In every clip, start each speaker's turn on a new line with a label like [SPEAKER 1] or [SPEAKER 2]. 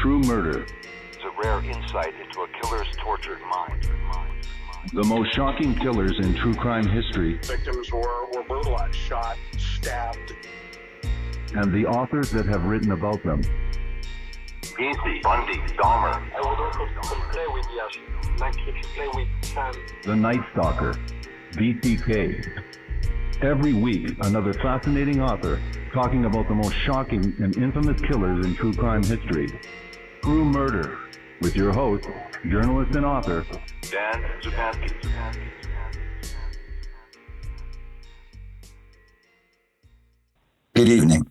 [SPEAKER 1] True Murder.
[SPEAKER 2] It's a rare insight into a killer's tortured mind.
[SPEAKER 1] The most shocking killers in true crime history.
[SPEAKER 3] Victims were brutalized, shot, stabbed.
[SPEAKER 1] And the authors that have written about them.
[SPEAKER 2] Easy, Bundy, Dahmer.
[SPEAKER 3] I would also play with Yash, like if you play with Sam.
[SPEAKER 1] The Night Stalker, BTK. Every week, another fascinating author talking about the most shocking and infamous killers in true crime history. True Murder, with your host, journalist and author,
[SPEAKER 2] Dan Zupansky.
[SPEAKER 4] Good evening.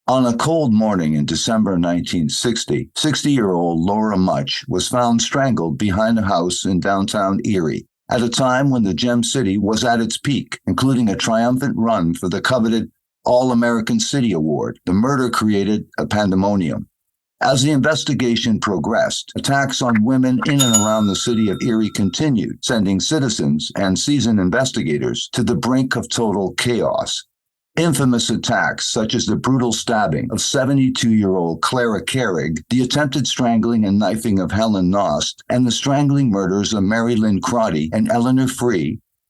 [SPEAKER 4] On a cold morning in December 1960, 60-year-old Laura Mutch was found strangled behind a house in downtown Erie, at a time when the Gem City was at its peak, including a triumphant run for the coveted All-American City Award. The murder created a pandemonium. As the investigation progressed, attacks on women in and around the city of Erie continued, sending citizens and seasoned investigators to the brink of total chaos. Infamous attacks, such as the brutal stabbing of 72-year-old Clara Carrig, the attempted strangling and knifing of Helen Knost, and the strangling murders of Lynn Crotty and Eleanor,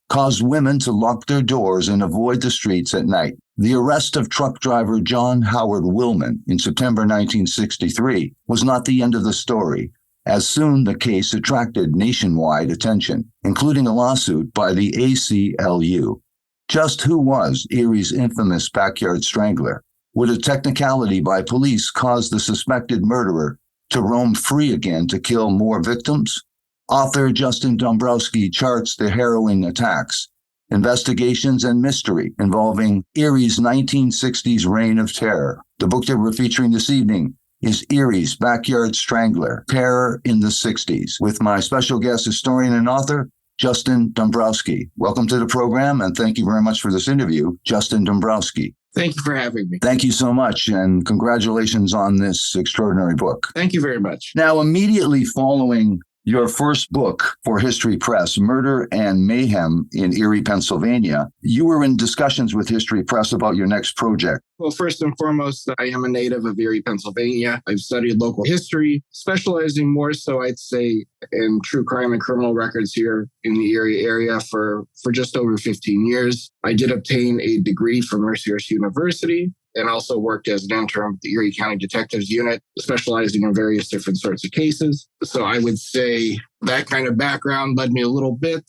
[SPEAKER 4] caused women to lock their doors and avoid the streets at night. The arrest of truck driver John Howard Willman in September 1963 was not the end of the story, as soon the case attracted nationwide attention, including a lawsuit by the ACLU. Just who was Erie's infamous backyard strangler? Would a technicality by police cause the suspected murderer to roam free again to kill more victims? Author Justin Dombrowski charts the harrowing attacks, investigations, and mystery involving Erie's 1960s reign of terror. The book that we're featuring this evening is Erie's Backyard Strangler, Terror in the 60s, with my special guest historian and author, Justin Dombrowski. Welcome to the program, and thank you very much for this interview, Justin Dombrowski.
[SPEAKER 5] Thank you for having me.
[SPEAKER 4] Thank you so much, and congratulations on this extraordinary book.
[SPEAKER 5] Thank you very much.
[SPEAKER 4] Now, immediately following your first book for History Press, Murder and Mayhem in Erie, Pennsylvania, you were in discussions with History Press about your next project.
[SPEAKER 5] Well, first and foremost, I am a native of Erie, Pennsylvania. I've studied local history, specializing more so, I'd say, in true crime and criminal records here in the Erie area for just over 15 years. I did obtain a degree from Mercyhurst University, and also worked as an intern with the Erie County Detectives Unit, specializing in various different sorts of cases. So I would say that kind of background led me a little bit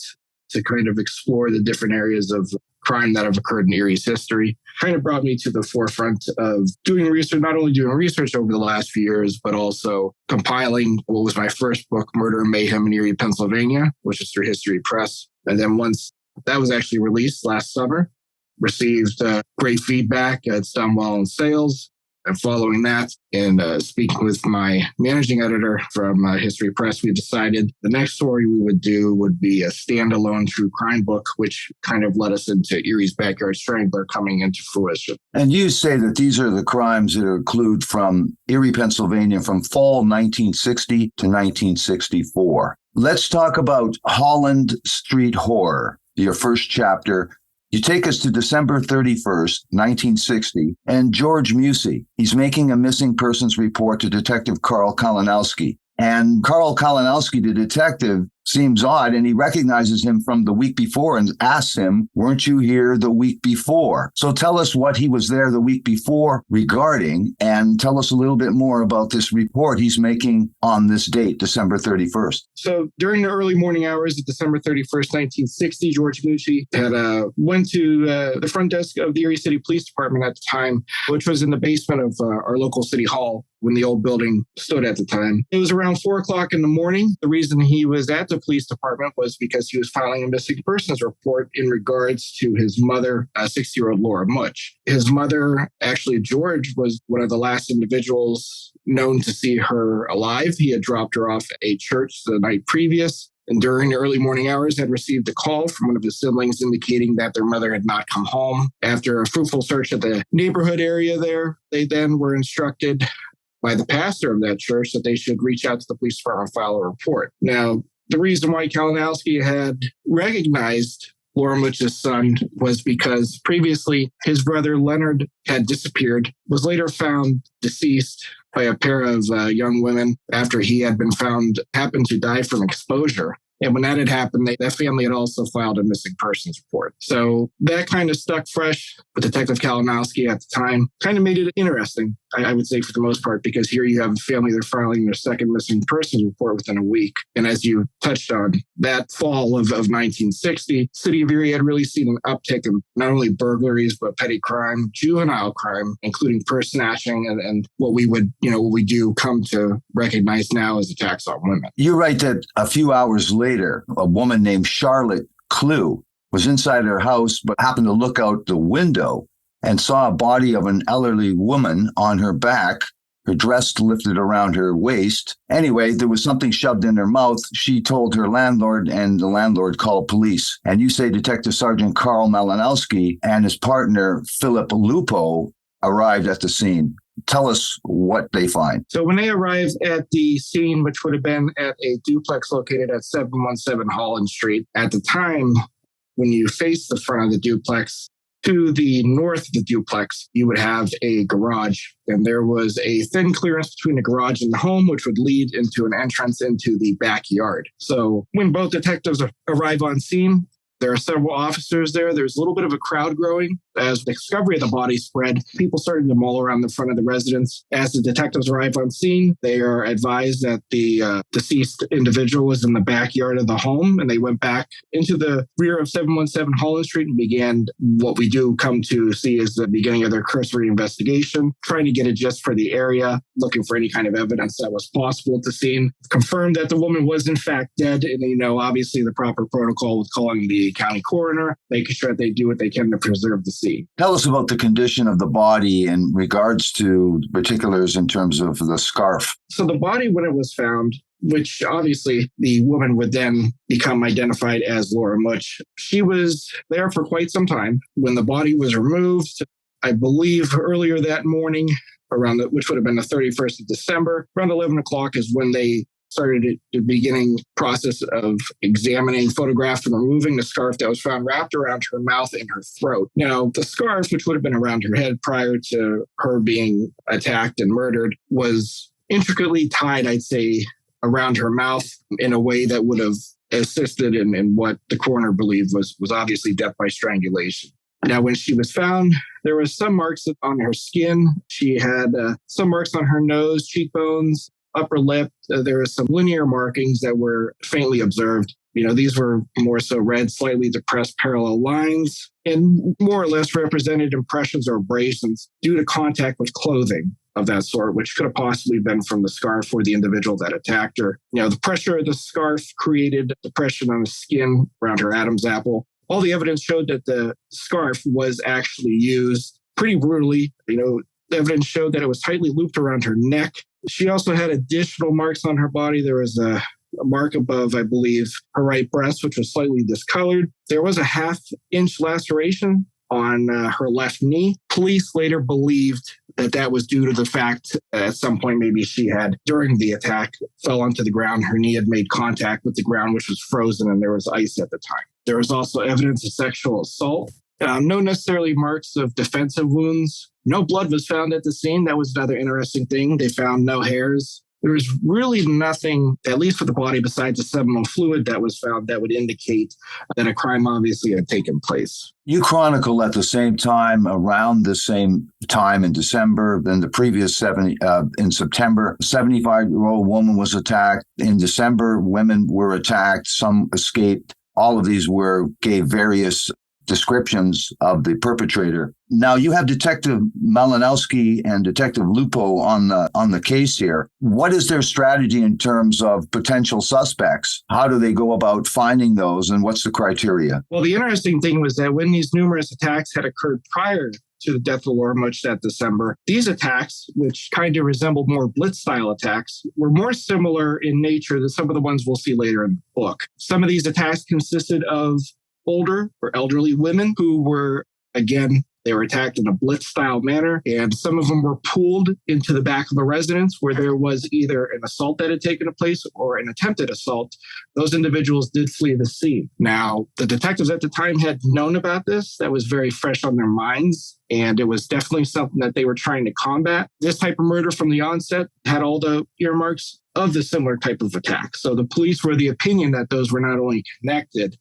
[SPEAKER 5] to kind of explore the different areas of crime that have occurred in Erie's history. Kind of brought me to the forefront of doing research, not only doing research over the last few years, but also compiling what was my first book, Murder and Mayhem in Erie, Pennsylvania, which is through History Press. And then once that was actually released last summer, received great feedback. It's done well in sales. And following that, and speaking with my managing editor from History Press, we decided the next story we would do would be a standalone true crime book, which kind of led us into Erie's Backyard Strangler coming into fruition.
[SPEAKER 4] And you say that these are the crimes that include from Erie, Pennsylvania, from fall 1960 to 1964. Let's talk about Holland Street Horror, your first chapter. You take us to December 31st, 1960, and George Musey, he's making a missing persons report to Detective Carl Kalinowski. And Carl Kalinowski, the detective, seems odd, and he recognizes him from the week before and asks him, weren't you here the week before? So tell us what he was there the week before regarding, and tell us a little bit more about this report he's making on this date, December 31st.
[SPEAKER 5] So during the early morning hours of December 31st, 1960, George Musey had went to the front desk of the Erie City Police Department at the time, which was in the basement of our local city hall when the old building stood at the time. It was around 4 o'clock in the morning. The reason he was at the police department was because he was filing a missing persons report in regards to his mother, 60-year-old Laura Mutch. His mother, actually George, was one of the last individuals known to see her alive. He had dropped her off at a church the night previous, and during the early morning hours had received a call from one of his siblings indicating that their mother had not come home. After a fruitful search of the neighborhood area there, they then were instructed by the pastor of that church that they should reach out to the police department and file a report. Now, the reason why Kalinowski had recognized Laura Mutch's son was because previously his brother Leonard had disappeared, was later found deceased by a pair of young women after he had been found, happened to die from exposure. And when that had happened, that family had also filed a missing persons report. So that kind of stuck fresh with Detective Kalinowski at the time. Kind of made it interesting, I would say, for the most part, because here you have a family, they're filing their second missing persons report within a week. And as you touched on, that fall of 1960, city of Erie had really seen an uptick in not only burglaries, but petty crime, juvenile crime, including purse snatching and what we do come to recognize now as attacks on women.
[SPEAKER 4] You write that a few hours later, a woman named Charlotte Clue was inside her house, but happened to look out the window and saw a body of an elderly woman on her back, her dress lifted around her waist. Anyway, there was something shoved in her mouth. She told her landlord, and the landlord called police. And you say Detective Sergeant Carl Malinowski and his partner, Philip Lupo, arrived at the scene. Tell us what they find.
[SPEAKER 5] So when they arrived at the scene, which would have been at a duplex located at 717 Holland Street, at the time, when you face the front of the duplex, to the north of the duplex, you would have a garage. And there was a thin clearance between the garage and the home, which would lead into an entrance into the backyard. So when both detectives arrive on scene, there are several officers there. There's a little bit of a crowd growing. As the discovery of the body spread, people started to mull around the front of the residence. As the detectives arrive on scene, they are advised that the deceased individual was in the backyard of the home, and they went back into the rear of 717 Holland Street and began what we do come to see as the beginning of their cursory investigation, trying to get a gist for the area, looking for any kind of evidence that was possible at the scene. Confirmed that the woman was in fact dead, and obviously the proper protocol with calling the county coroner, making sure that they do what they can to preserve the scene.
[SPEAKER 4] Tell us about the condition of the body in regards to particulars in terms of the scarf.
[SPEAKER 5] So the body, when it was found, which obviously the woman would then become identified as Laura Mutch, she was there for quite some time. When the body was removed, I believe earlier that morning, which would have been the 31st of December, around 11 o'clock is when they started the beginning process of examining, photographing, removing the scarf that was found wrapped around her mouth and her throat. Now, the scarf, which would have been around her head prior to her being attacked and murdered, was intricately tied, I'd say, around her mouth in a way that would have assisted in what the coroner believed was obviously death by strangulation. Now, when she was found, there was some marks on her skin. She had some marks on her nose, cheekbones, upper lip. There were some linear markings that were faintly observed. These were more so red, slightly depressed parallel lines, and more or less represented impressions or abrasions due to contact with clothing of that sort, which could have possibly been from the scarf or the individual that attacked her. The pressure of the scarf created depression on the skin around her Adam's apple. All the evidence showed that the scarf was actually used pretty brutally. Evidence showed that it was tightly looped around her neck. She also had additional marks on her body. There was a mark above, I believe, her right breast, which was slightly discolored. There was a 1/2-inch laceration on her left knee. Police later believed that was due to the fact at some point maybe she had, during the attack, fell onto the ground. Her knee had made contact with the ground, which was frozen, and there was ice at the time. There was also evidence of sexual assault. No necessarily marks of defensive wounds. No blood was found at the scene. That was another interesting thing. They found no hairs. There was really nothing, at least for the body, besides the seminal fluid that was found that would indicate that a crime obviously had taken place.
[SPEAKER 4] You chronicle at the same time, around the same time in December than the previous in September. A 75-year-old woman was attacked. In December, women were attacked. Some escaped. All of these gave various descriptions of the perpetrator. Now you have Detective Malinowski and Detective Lupo on the case here. What is their strategy in terms of potential suspects? How do they go about finding those, and what's the criteria?
[SPEAKER 5] Well, the interesting thing was that when these numerous attacks had occurred prior to the death of Laura Mutch that December, these attacks, which kind of resembled more blitz-style attacks, were more similar in nature than some of the ones we'll see later in the book. Some of these attacks consisted of older or elderly women who were, again, They were attacked in a blitz-style manner, and some of them were pulled into the back of the residence where there was either an assault that had taken place or an attempted assault. Those individuals did flee the scene. Now, the detectives at the time had known about this. That was very fresh on their minds, and it was definitely something that they were trying to combat. This type of murder from the onset had all the earmarks of the similar type of attack. So the police were of the opinion that those were not only connected,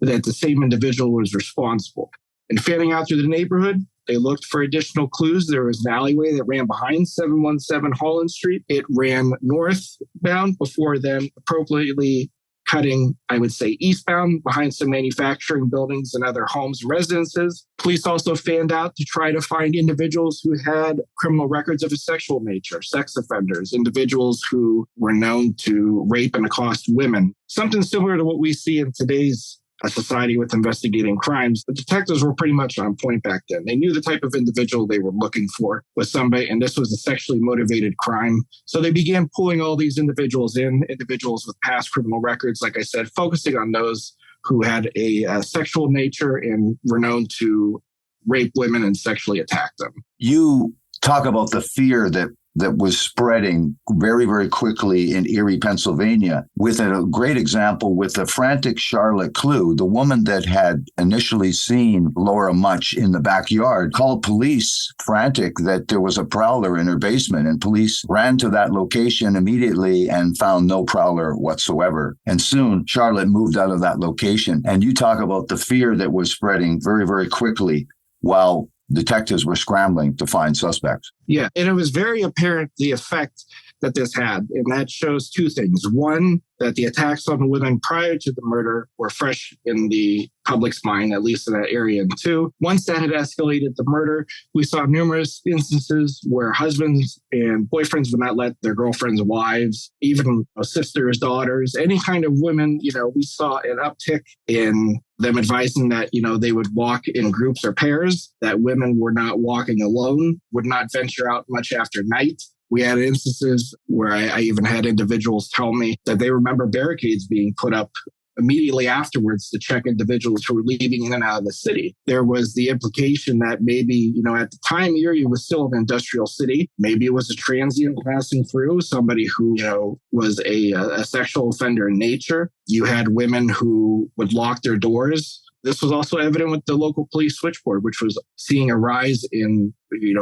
[SPEAKER 5] but that the same individual was responsible. And fanning out through the neighborhood, they looked for additional clues. There was an alleyway that ran behind 717 Holland Street. It ran northbound before then appropriately cutting, I would say, eastbound behind some manufacturing buildings and other homes and residences. Police also fanned out to try to find individuals who had criminal records of a sexual nature, sex offenders, individuals who were known to rape and accost women. Something similar to what we see in today's a society with investigating crimes. The detectives were pretty much on point back then. They knew the type of individual they were looking for was somebody, and this was a sexually motivated crime. So they began pulling all these individuals in, individuals with past criminal records, like I said, focusing on those who had a sexual nature and were known to rape women and sexually attack them.
[SPEAKER 4] You talk about the fear that was spreading very, very quickly in Erie, Pennsylvania, with a great example with the frantic Charlotte Clue, the woman that had initially seen Laura Mutch in the backyard, called police frantic that there was a prowler in her basement, and police ran to that location immediately and found no prowler whatsoever. And soon Charlotte moved out of that location. And you talk about the fear that was spreading very, very quickly while detectives were scrambling to find suspects.
[SPEAKER 5] Yeah, and it was very apparent the effect that this had, and that shows two things. One, that the attacks on the women prior to the murder were fresh in the public's mind, at least in that area. And two, once that had escalated the murder, we saw numerous instances where husbands and boyfriends would not let their girlfriends' wives, even sisters, daughters, any kind of women, we saw an uptick in them advising that, they would walk in groups or pairs, that women were not walking alone, would not venture out much after night. We had instances where I even had individuals tell me that they remember barricades being put up immediately afterwards to check individuals who were leaving in and out of the city. There was the implication that maybe, at the time, Erie was still an industrial city. Maybe it was a transient passing through, somebody who, was a sexual offender in nature. You had women who would lock their doors. This was also evident with the local police switchboard, which was seeing a rise in,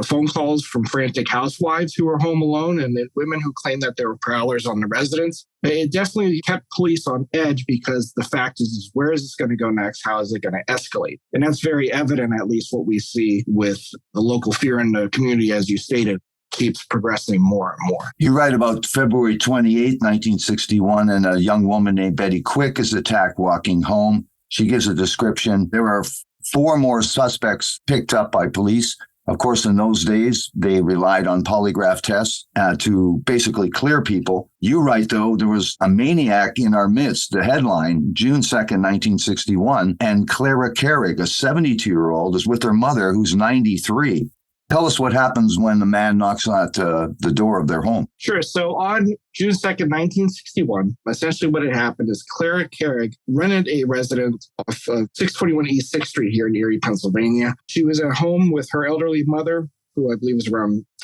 [SPEAKER 5] phone calls from frantic housewives who were home alone and then women who claimed that there were prowlers on the residence. It definitely kept police on edge because the fact is where is this going to go next? How is it going to escalate? And that's very evident, at least what we see with the local fear in the community, as you stated, keeps progressing more and more.
[SPEAKER 4] You write about February 28, 1961, and a young woman named Betty Quick is attacked walking home. She gives a description. There are 4 more suspects picked up by police. Of course, in those days, they relied on polygraph tests to basically clear people. You write, though, there was a maniac in our midst. The headline, June 2nd, 1961, and Clara Carrig, a 72-year-old, is with her mother, who's 93. Tell us what happens when the man knocks at the door of their home.
[SPEAKER 5] Sure. So on June 2nd, 1961, essentially what had happened is Clara Carrig rented a residence off of 621 East 6th Street here in Erie, Pennsylvania. She was at home with her elderly mother, who I believe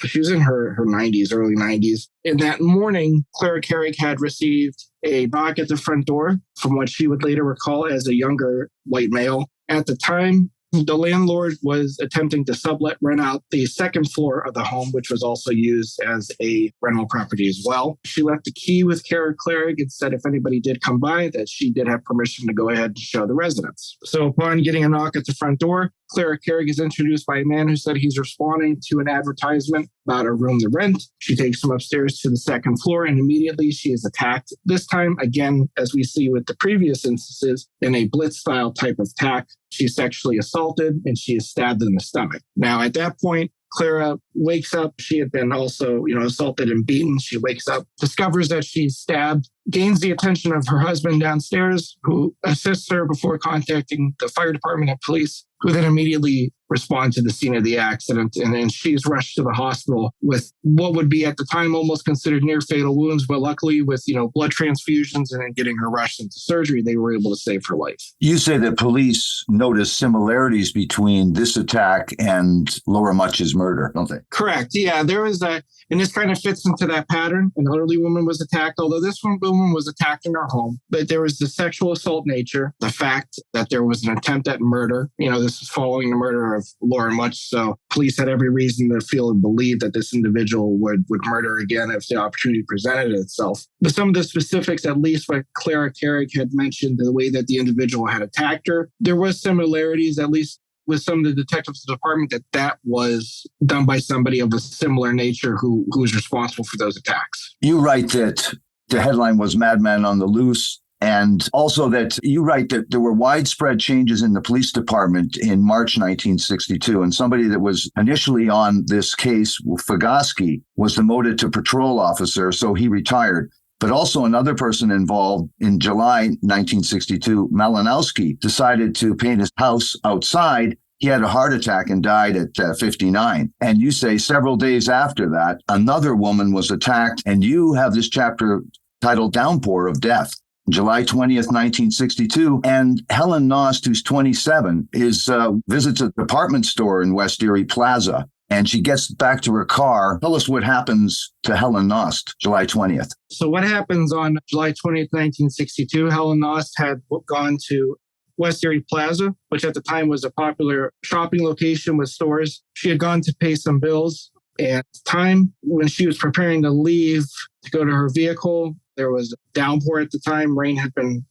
[SPEAKER 5] she was in her 90s, early 90s. And that morning, Clara Carrig had received a knock at the front door from what she would later recall as a younger white male. At the time, the landlord was attempting to rent out the second floor of the home, which was also used as a rental property as well. She left the key with Clara Carrig and said if anybody did come by, that she did have permission to go ahead and show the residence. So upon getting a knock at the front door, Clara Carrig is introduced by a man who said he's responding to an advertisement about a room to rent. She takes him upstairs to the second floor, and immediately she is attacked. This time, again, as we see with the previous instances, in a blitz-style type of attack. She's sexually assaulted, and she is stabbed in the stomach. Now, at that point, Clara wakes up. She had been also, assaulted and beaten. She wakes up, discovers that she's stabbed, gains the attention of her husband downstairs, who assists her before contacting the fire department and police, who then immediately respond to the scene of the accident. And then she's rushed to the hospital with what would be at the time almost considered near fatal wounds. But luckily with, blood transfusions and then getting her rushed into surgery, they were able to save her life.
[SPEAKER 4] You say that police noticed similarities between this attack and Laura Mutch's murder, don't they?
[SPEAKER 5] Correct. Yeah, there was that. And this kind of fits into that pattern. An elderly woman was attacked, although this woman was attacked in her home. But there was the sexual assault nature, the fact that there was an attempt at murder. This is following the murder of Laura Mutch. So police had every reason to feel and believe that this individual would murder again if the opportunity presented itself. But some of the specifics, at least what Clara Carrig had mentioned, the way that the individual had attacked her, there was similarities, at least with some of the detectives in the department, that was done by somebody of a similar nature who was responsible for those attacks.
[SPEAKER 4] You write that the headline was Madman on the Loose, and also that you write that there were widespread changes in the police department in March 1962, and somebody that was initially on this case, Fogoski, was demoted to patrol officer, so he retired. But also another person involved in July 1962, Malinowski, decided to paint his house outside. He had a heart attack and died at 59. And you say several days after that, another woman was attacked. And you have this chapter titled Downpour of Death, July 20th, 1962. And Helen Knost, who's 27, visits a department store in West Erie Plaza. And she gets back to her car. Tell us what happens to Helen Knost, July 20th.
[SPEAKER 5] So what happens on July 20th, 1962, Helen Knost had gone to West Erie Plaza, which at the time was a popular shopping location with stores. She had gone to pay some bills. And at the time when she was preparing to leave to go to her vehicle, there was a downpour at the time. Rain had been,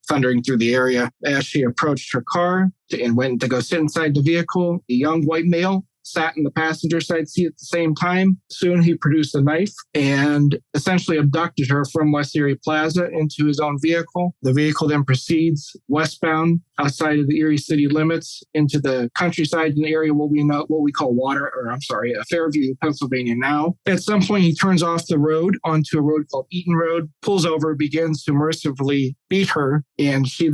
[SPEAKER 5] thundering through the area. As she approached her car and went to go sit inside the vehicle, a young white male sat in the passenger side seat at the same time. Soon he produced a knife and essentially abducted her from West Erie Plaza into his own vehicle. The vehicle then proceeds westbound outside of the Erie city limits into the countryside in the area what we call Fairview, Pennsylvania now. At some point, he turns off the road onto a road called Eaton Road, pulls over, begins to mercifully beat her, and she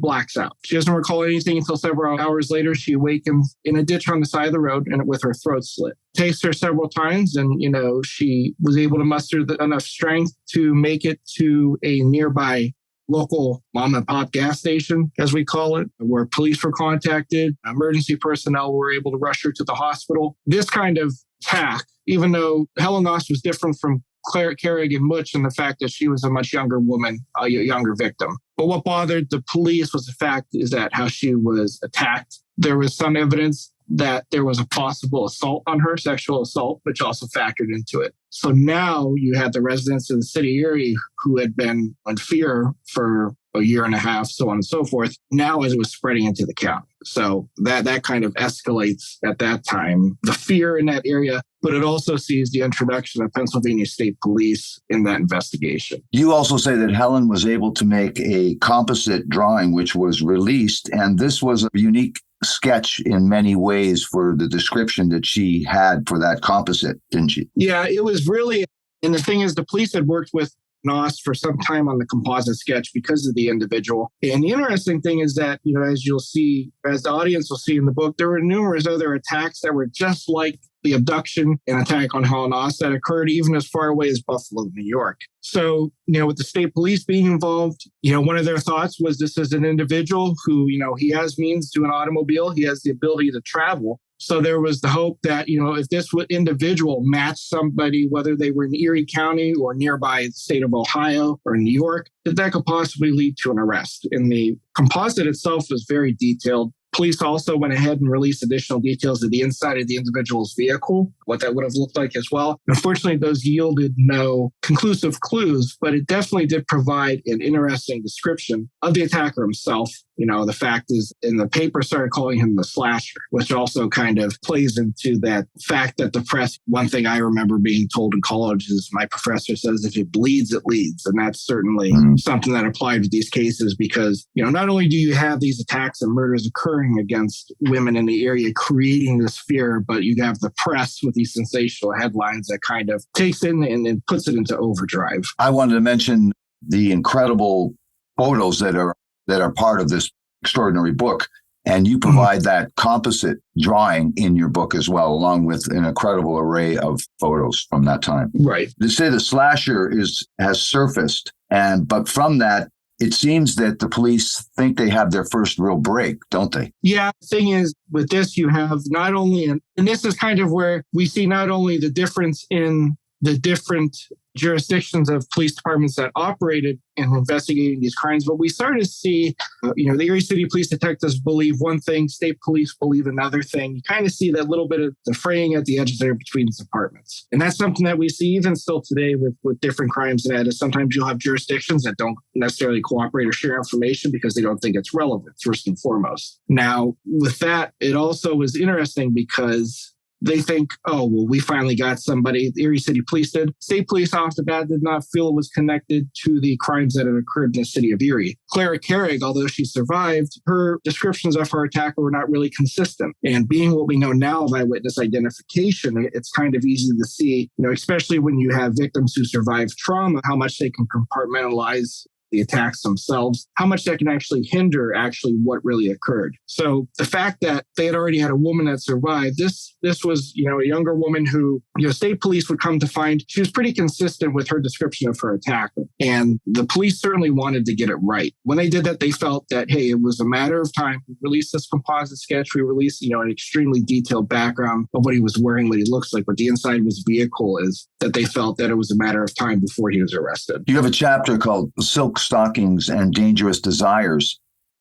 [SPEAKER 5] blacks out. She doesn't recall anything until several hours later. She awakens in a ditch on the side of the road and with her throat slit. Tased her several times, and she was able to muster enough strength to make it to a nearby local mom and pop gas station, as we call it, where police were contacted. Emergency personnel were able to rush her to the hospital. This kind of attack, even though Helen Knost was different from Clara Carrig and Mutch in the fact that she was a much younger woman, a younger victim. But what bothered the police was the fact is that how she was attacked. There was some evidence that there was a possible assault on her, sexual assault, which also factored into it. So now you had the residents of the city of Erie who had been in fear for a year and a half, so on and so forth, now as it was spreading into the county. So that kind of escalates at that time, the fear in that area, but it also sees the introduction of Pennsylvania State Police in that investigation.
[SPEAKER 4] You also say that Helen was able to make a composite drawing, which was released, and this was a unique sketch in many ways for the description that she had for that composite, didn't she?
[SPEAKER 5] Yeah, it was really, and the thing is, the police had worked with Knost for some time on the composite sketch because of the individual. And the interesting thing is that, as you'll see, as the audience will see in the book, there were numerous other attacks that were just like the abduction and attack on Helen Knost that occurred even as far away as Buffalo, New York. So, with the state police being involved, one of their thoughts was this is an individual who, he has means to an automobile. He has the ability to travel. So there was the hope that, if this individual matched somebody, whether they were in Erie County or nearby the state of Ohio or New York, that could possibly lead to an arrest. And the composite itself was very detailed. Police also went ahead and released additional details of the inside of the individual's vehicle, what that would have looked like as well. Unfortunately, those yielded no conclusive clues, but it definitely did provide an interesting description of the attacker himself. The fact is, in the paper started calling him the slasher, which also kind of plays into that fact that the press, one thing I remember being told in college is my professor says, if it bleeds, it leads. And that's certainly something that applied to these cases because, not only do you have these attacks and murders occurring against women in the area, creating this fear, but you have the press with these sensational headlines that kind of takes it and puts it into overdrive.
[SPEAKER 4] I wanted to mention the incredible photos that are part of this extraordinary book. And you provide that composite drawing in your book as well, along with an incredible array of photos from that time.
[SPEAKER 5] Right.
[SPEAKER 4] They say the slasher has surfaced, but from that, it seems that the police think they have their first real break, don't they?
[SPEAKER 5] Yeah. The thing is, with this, you have not only, and this is kind of where we see not only the difference in the different jurisdictions of police departments that operated in investigating these crimes, but we started to see, the Erie City Police detectives believe one thing, state police believe another thing. You kind of see that little bit of the fraying at the edges there between the departments. And that's something that we see even still today with different crimes. And that is sometimes you'll have jurisdictions that don't necessarily cooperate or share information because they don't think it's relevant, first and foremost. Now, with that, it also was interesting because they think, oh, well, we finally got somebody. The Erie City Police did. State police off the bat did not feel it was connected to the crimes that had occurred in the city of Erie. Clara Carrig, although she survived, her descriptions of her attacker were not really consistent. And being what we know now of eyewitness identification, it's kind of easy to see, especially when you have victims who survive trauma, how much they can compartmentalize the attacks themselves, how much that can actually hinder what really occurred. So the fact that they had already had a woman that survived, this was, a younger woman who, state police would come to find she was pretty consistent with her description of her attacker. And the police certainly wanted to get it right. When they did that, they felt that, hey, it was a matter of time. We released this composite sketch. We released, an extremely detailed background of what he was wearing, what he looks like, what the inside of his vehicle is, that they felt that it was a matter of time before he was arrested.
[SPEAKER 4] You have a chapter called Silk Stockings and Dangerous Desires.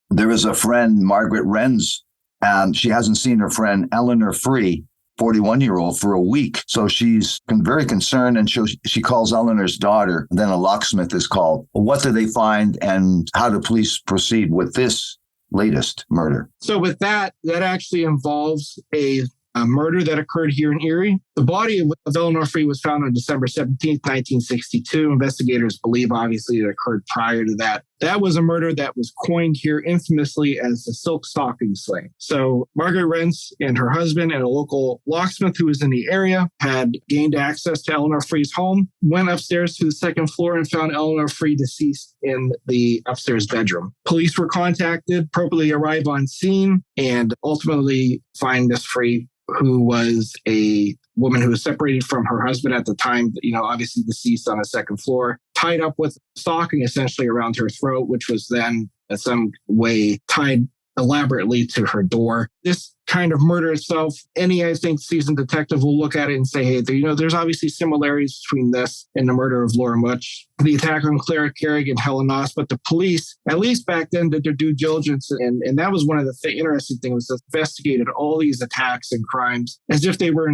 [SPEAKER 4] There is a friend, Margaret Renz, and she hasn't seen her friend Eleanor Free, 41-year-old, for a week. So she's very concerned, and she calls Eleanor's daughter. And then a locksmith is called. What do they find, and how do police proceed with this latest murder?
[SPEAKER 5] So with that actually involves a murder that occurred here in Erie. The body of Eleanor Free was found on December 17th, 1962. Investigators believe, obviously, it occurred prior to that. That was a murder that was coined here infamously as the Silk Stocking Slaying. So Margaret Rentz and her husband and a local locksmith who was in the area had gained access to Eleanor Free's home, went upstairs to the second floor and found Eleanor Free deceased in the upstairs bedroom. Police were contacted, appropriately arrive on scene, and ultimately find Miss Free, who was a woman who was separated from her husband at the time, obviously deceased on the second floor, tied up with stocking essentially around her throat, which was then in some way tied elaborately to her door. This kind of murder itself, I think, seasoned detective will look at it and say, hey, there's obviously similarities between this and the murder of Laura Mutch, the attack on Clara Carrig and Helen Knost. But the police, at least back then, did their due diligence. And that was one of the interesting things, was investigated all these attacks and crimes as if they were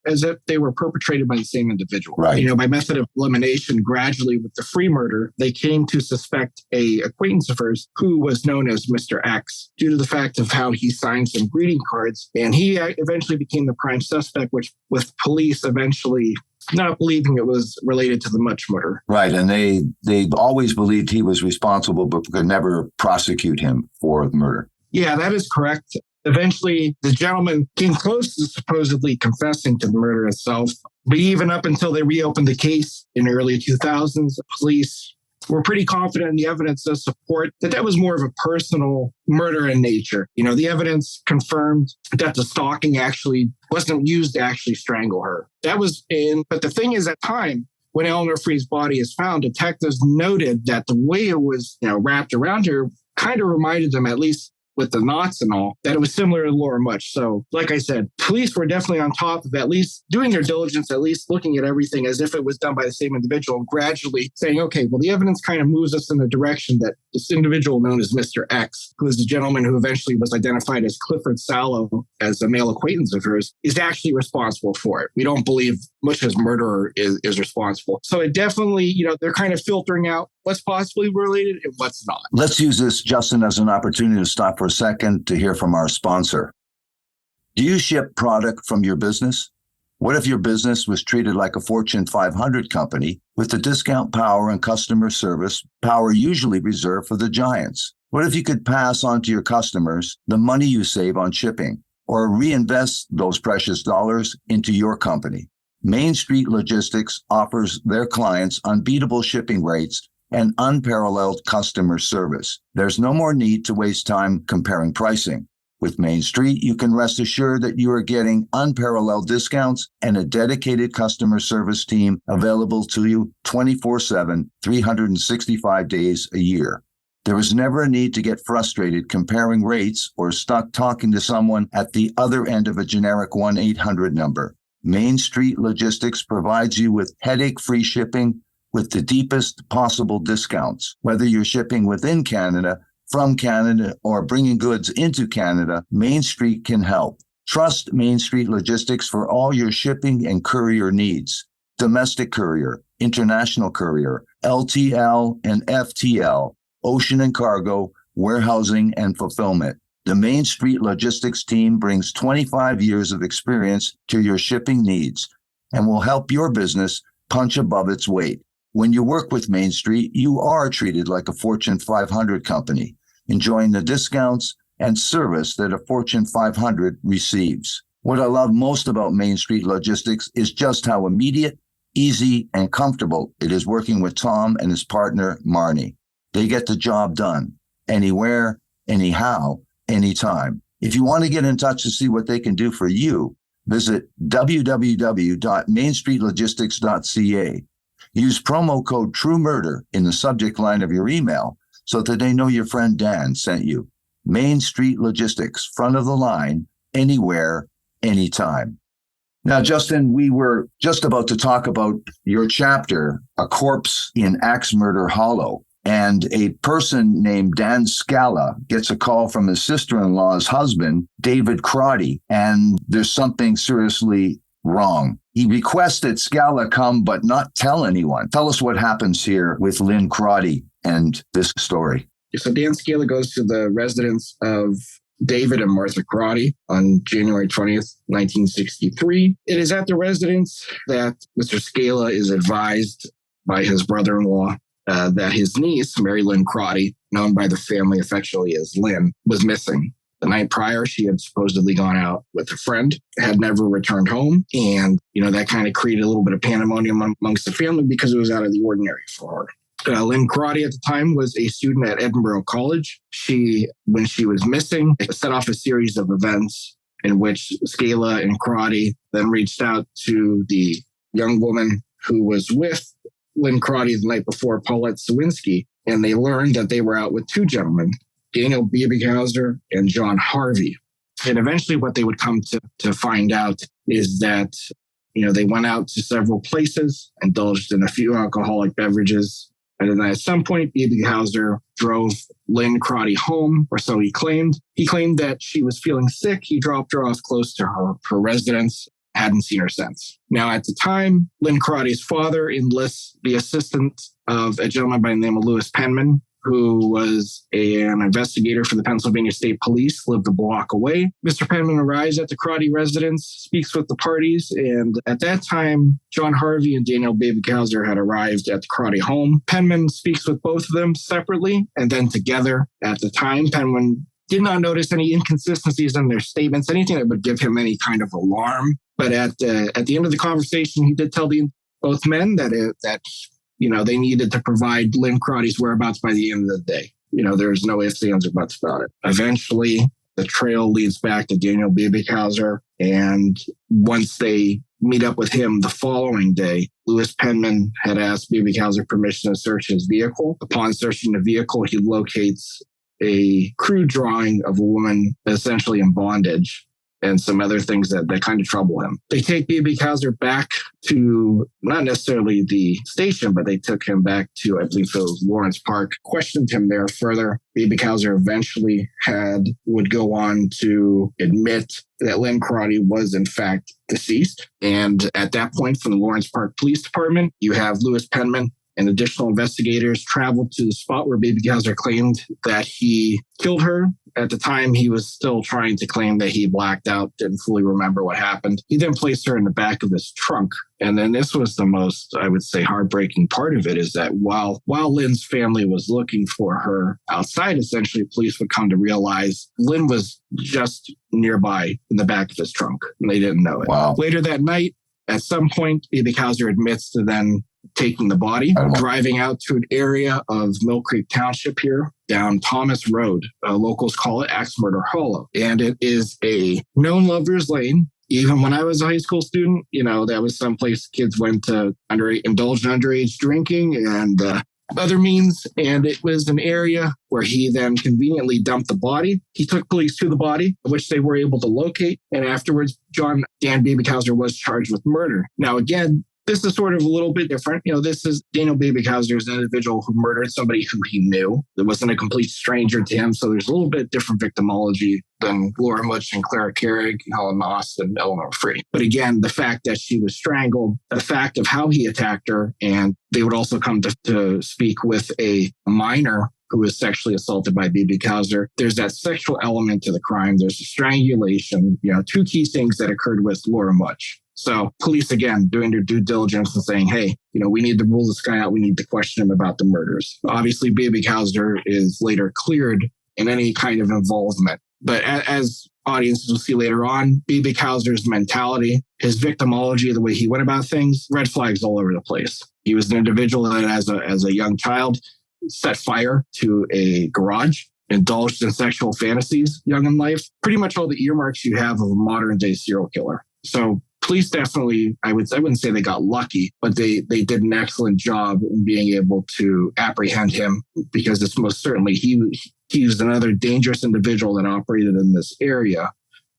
[SPEAKER 5] as if they were perpetrated by the same individual.
[SPEAKER 4] Right.
[SPEAKER 5] By method of elimination, gradually with the Free murder, they came to suspect a acquaintance of hers who was known as Mr. X due to the fact of how he signed some greeting cards. And he eventually became the prime suspect, which with police eventually not believing it was related to the Mutch murder.
[SPEAKER 4] Right. And they always believed he was responsible, but could never prosecute him for the murder.
[SPEAKER 5] Yeah, that is correct. Eventually, the gentleman came close to supposedly confessing to the murder itself. But even up until they reopened the case in the early 2000s, the police were pretty confident in the evidence to support that was more of a personal murder in nature. The evidence confirmed that the stalking actually wasn't used to actually strangle her. But the thing is, at time, when Eleanor Free's body is found, detectives noted that the way it was wrapped around her kind of reminded them, at least with the knots and all, that it was similar to Laura Mutch. So, like I said, police were definitely on top of at least doing their diligence, at least looking at everything as if it was done by the same individual, and gradually saying, okay, well, the evidence kind of moves us in the direction that this individual known as Mr. X, who is the gentleman who eventually was identified as Clifford Sallow as a male acquaintance of hers, is actually responsible for it. We don't believe Mutch's murderer is responsible. So it definitely, they're kind of filtering out what's possibly related and what's not.
[SPEAKER 4] Let's use this, Justin, as an opportunity to stop for a second to hear from our sponsor. Do you ship product from your business? What if your business was treated like a Fortune 500 company with the discount power and customer service power usually reserved for the giants? What if you could pass on to your customers the money you save on shipping, or reinvest those precious dollars into your company? Main Street Logistics offers their clients unbeatable shipping rates and unparalleled customer service. There's no more need to waste time comparing pricing. With Main Street, you can rest assured that you are getting unparalleled discounts and a dedicated customer service team available to you 24/7, 365 days a year. There is never a need to get frustrated comparing rates or stuck talking to someone at the other end of a generic 1-800 number. Main Street Logistics provides you with headache-free shipping with the deepest possible discounts. Whether you're shipping within Canada, from Canada, or bringing goods into Canada, Main Street can help. Trust Main Street Logistics for all your shipping and courier needs. Domestic courier, international courier, LTL and FTL, ocean and cargo, warehousing and fulfillment. The Main Street Logistics team brings 25 years of experience to your shipping needs and will help your business punch above its weight. When you work with Main Street, you are treated like a Fortune 500 company, enjoying the discounts and service that a Fortune 500 receives. What I love most about Main Street Logistics is just how immediate, easy, and comfortable it is working with Tom and his partner, Marnie. They get the job done, anywhere, anyhow, anytime. If you want to get in touch to see what they can do for you, visit www.mainstreetlogistics.ca. Use promo code TrueMurder in the subject line of your email so that they know your friend Dan sent you. Main Street Logistics, front of the line, anywhere, anytime. Now, Justin, we were just about to talk about your chapter, A Corpse in Axe Murder Hollow. And a person named Dan Scala gets a call from his sister-in-law's husband, David Crotty, and there's something seriously wrong. He requests that Scala come but not tell anyone. Tell us what happens here with Lynn Crotty and this story.
[SPEAKER 5] So Dan Scala goes to the residence of David and Martha Crotty on January 20th, 1963. It is at the residence that Mr. Scala is advised by his brother-in-law that his niece, Mary Lynn Crotty, known by the family affectionately as Lynn, was missing. The night prior, she had supposedly gone out with a friend, had never returned home. And, that kind of created a little bit of pandemonium amongst the family because it was out of the ordinary for her. Lynn Crotty at the time was a student at Edinburgh College. When she was missing, set off a series of events in which Scala and Crotty then reached out to the young woman who was with Lynn Crotty the night before, Paulette Sawinski, and they learned that they were out with two gentlemen, Daniel Biebighauser and John Harvey. And eventually what they would come to find out is that, they went out to several places, indulged in a few alcoholic beverages, and then at some point, Biebighauser drove Lynn Crotty home, or so he claimed. He claimed that she was feeling sick. He dropped her off close to her residence. Hadn't seen her since. Now, at the time, Lynn Crotty's father enlists the assistance of a gentleman by the name of Louis Penman, who was an investigator for the Pennsylvania State Police, lived a block away. Mr. Penman arrives at the Crotty residence, speaks with the parties, and at that time, John Harvey and Daniel Biebighauser had arrived at the Crotty home. Penman speaks with both of them separately and then together. At the time, Penman did not notice any inconsistencies in their statements, anything that would give him any kind of alarm. But at the end of the conversation, he did tell both men that they needed to provide Lynn Crotty's whereabouts by the end of the day. There's no ifs, ands, or buts about it. Eventually, the trail leads back to Daniel Biebighauser, and once they meet up with him the following day, Louis Penman had asked Biebighauser permission to search his vehicle. Upon searching the vehicle, he locates a crude drawing of a woman essentially in bondage and some other things that kind of trouble him. They take Biebighauser back to not necessarily the station, but they took him back to, I believe it was Lawrence Park, questioned him there further. Biebighauser eventually would go on to admit that Lynn Crotty was in fact deceased. And at that point, from the Lawrence Park Police Department, you have Louis Penman and additional investigators traveled to the spot where Biebighauser claimed that he killed her. At the time, he was still trying to claim that he blacked out, didn't fully remember what happened. He then placed her in the back of his trunk. And then this was the most, I would say, heartbreaking part of it, is that while Lynn's family was looking for her outside, essentially, police would come to realize Lynn was just nearby in the back of his trunk, and they didn't know it.
[SPEAKER 4] Wow.
[SPEAKER 5] Later that night, At some point, Biebighauser admits to then taking the body, driving out to an area of Mill Creek Township here, down Thomas Road. Locals call it Axe Murder Hollow. And it is a known lover's lane. Even when I was a high school student, that was someplace kids went to indulge in underage drinking and other means. And it was an area where he then conveniently dumped the body. He took police to the body, which they were able to locate. And afterwards, Dan Biebighauser was charged with murder. Now, again, this is sort of a little bit different. This is Daniel Biebighauser is an individual who murdered somebody who he knew. It wasn't a complete stranger to him. So there's a little bit different victimology than Laura Mutch and Clara Carrig, Helen Knost, and Eleanor. But again, the fact that she was strangled, the fact of how he attacked her, and they would also come to speak with a minor who was sexually assaulted by Biebighauser. There's that sexual element to the crime. There's the strangulation, two key things that occurred with Laura Mutch. So police, again, doing their due diligence and saying, hey, we need to rule this guy out. We need to question him about the murders. Obviously, Biebighauser is later cleared in any kind of involvement. But as audiences will see later on, Biebighauser's mentality, his victimology, the way he went about things, red flags all over the place. He was an individual that as a young child set fire to a garage, indulged in sexual fantasies young in life, pretty much all the earmarks you have of a modern day serial killer. So police definitely, I wouldn't say they got lucky, but they did an excellent job in being able to apprehend him, because it's most certainly he was another dangerous individual that operated in this area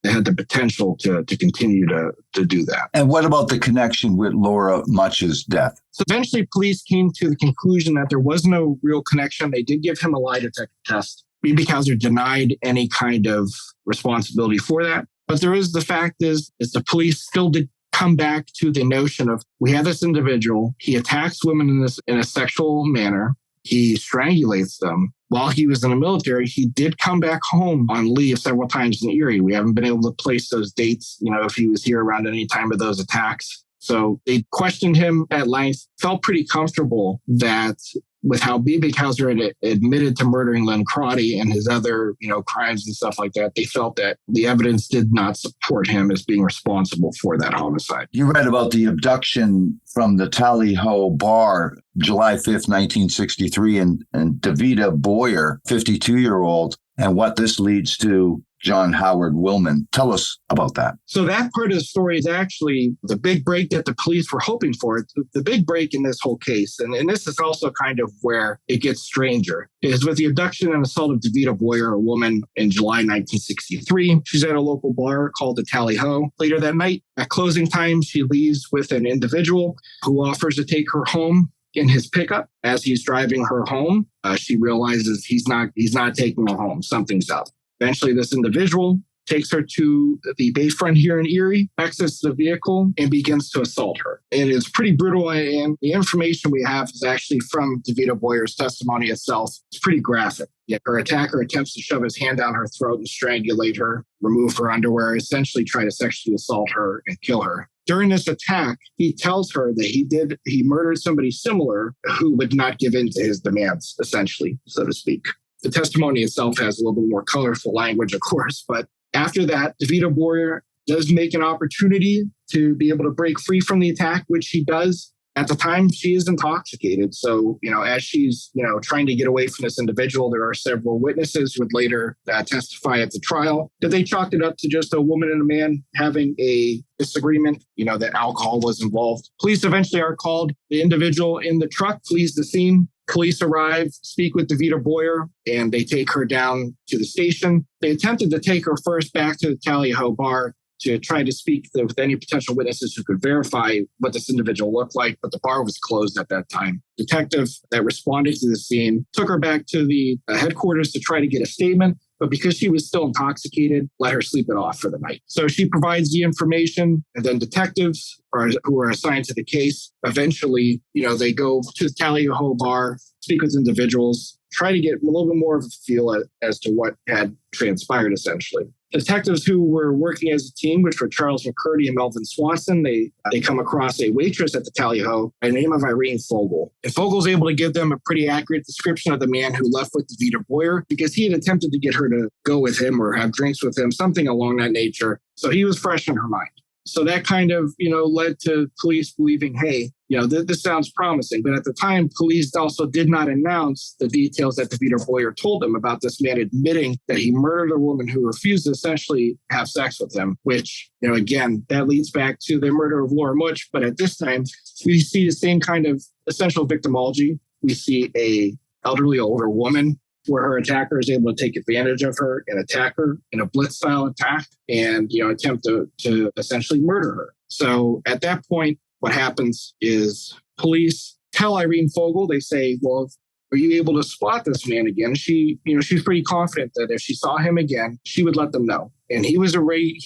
[SPEAKER 5] that had the potential to continue to do that.
[SPEAKER 4] And what about the connection with Laura Mutch's death?
[SPEAKER 5] So eventually police came to the conclusion that there was no real connection. They did give him a lie detector test. Biebighauser denied any kind of responsibility for that. But the fact is the police still did come back to the notion of, we have this individual, he attacks women in a sexual manner, he strangulates them. While he was in the military, he did come back home on leave several times in Erie. We haven't been able to place those dates, if he was here around any time of those attacks. So they questioned him at length, felt pretty comfortable that with how Biebighauser had admitted to murdering Lynn Crotty and his other, crimes and stuff like that, they felt that the evidence did not support him as being responsible for that homicide.
[SPEAKER 4] You read about the abduction from the Tally Ho bar, July 5th, 1963, and Davida Boyer, 52-year-old, and what this leads to John Howard Willman. Tell us about that.
[SPEAKER 5] So that part of the story is actually the big break that the police were hoping for. The big break in this whole case, and this is also kind of where it gets stranger, is with the abduction and assault of Davida Boyer, a woman, in July 1963. She's at a local bar called the Tally Ho. Later that night, at closing time, she leaves with an individual who offers to take her home in his pickup. As he's driving her home, she realizes he's not taking her home. Something's up. Eventually, this individual takes her to the bayfront here in Erie, exits the vehicle, and begins to assault her. It is pretty brutal, and the information we have is actually from Davida Boyer's testimony itself. It's pretty graphic. Yet her attacker attempts to shove his hand down her throat and strangulate her, remove her underwear, essentially try to sexually assault her and kill her. During this attack, he tells her that he murdered somebody similar who would not give in to his demands, essentially, so to speak. The testimony itself has a little bit more colorful language, of course, but after that, Davida Boyer does make an opportunity to be able to break free from the attack, which she does. At the time, she is intoxicated. So, as she's, trying to get away from this individual, there are several witnesses who would later testify at the trial that they chalked it up to just a woman and a man having a disagreement, that alcohol was involved. Police eventually are called. The individual in the truck flees the scene. Police arrive, speak with Davida Boyer, and they take her down to the station. They attempted to take her first back to the Tally Ho bar to try to speak with any potential witnesses who could verify what this individual looked like, but the bar was closed at that time. Detective that responded to the scene took her back to the headquarters to try to get a statement, but because she was still intoxicated, let her sleep it off for the night. So she provides the information, and then detectives who are assigned to the case, eventually, they go to the Tally Ho bar, speak with individuals, try to get a little bit more of a feel as to what had transpired, essentially. Detectives who were working as a team, which were Charles McCurdy and Melvin Swanson, they come across a waitress at the Tally Ho by the name of Irene Fogel. And Fogel's able to give them a pretty accurate description of the man who left with Davida Boyer, because he had attempted to get her to go with him or have drinks with him, something along that nature. So he was fresh in her mind. So that kind of, led to police believing, hey, this sounds promising. But at the time, police also did not announce the details that DeVito Boyer told them about this man admitting that he murdered a woman who refused to essentially have sex with him, which, again, that leads back to the murder of Laura Mutch. But at this time, we see the same kind of essential victimology. We see a elderly older woman where her attacker is able to take advantage of her and attack her in a blitz-style attack and, attempt to essentially murder her. So at that point, what happens is police tell Irene Fogle, they say, well, are you able to spot this man again? She's pretty confident that if she saw him again, she would let them know. And he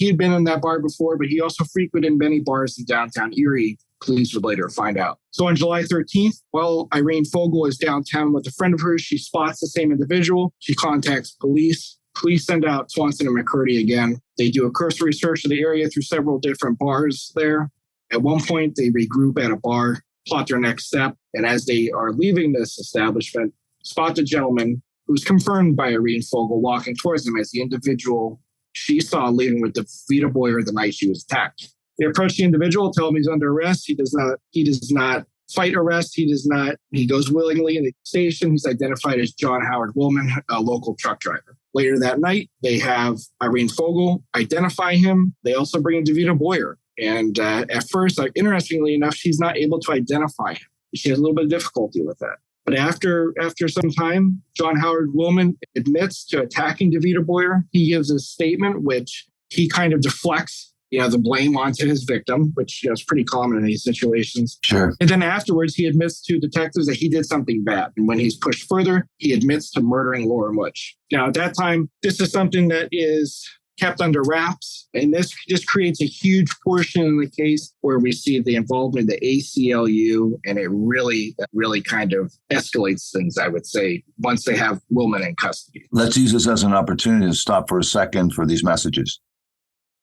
[SPEAKER 5] had been in that bar before, but he also frequented many bars in downtown Erie. Police would later find out. So on July 13th, while Irene Fogle is downtown with a friend of hers, she spots the same individual. She contacts police. Police send out Swanson and McCurdy again. They do a cursory search of the area through several different bars there. At one point, they regroup at a bar, plot their next step. And as they are leaving this establishment, spot the gentleman who's confirmed by Irene Fogle walking towards them as the individual she saw leaving with DeVito Boyer the night she was attacked. They approach the individual, tell him he's under arrest. He does not fight arrest. He goes willingly in the station. He's identified as John Howard Willman, a local truck driver. Later that night, they have Irene Fogle identify him. They also bring in DeVito Boyer. And at first, interestingly enough, she's not able to identify him. She has a little bit of difficulty with that. But after some time, John Howard Willman admits to attacking DeVito Boyer. He gives a statement which he kind of deflects the blame onto his victim, which is pretty common in these situations.
[SPEAKER 4] Sure.
[SPEAKER 5] And then afterwards, he admits to detectives that he did something bad. And when he's pushed further, he admits to murdering Laura Mutch. Now, at that time, this is something that is kept under wraps. And this just creates a huge portion in the case where we see the involvement of the ACLU. And it really kind of escalates things, I would say, once they have Willman in custody.
[SPEAKER 4] Let's use this as an opportunity to stop for a second for these messages.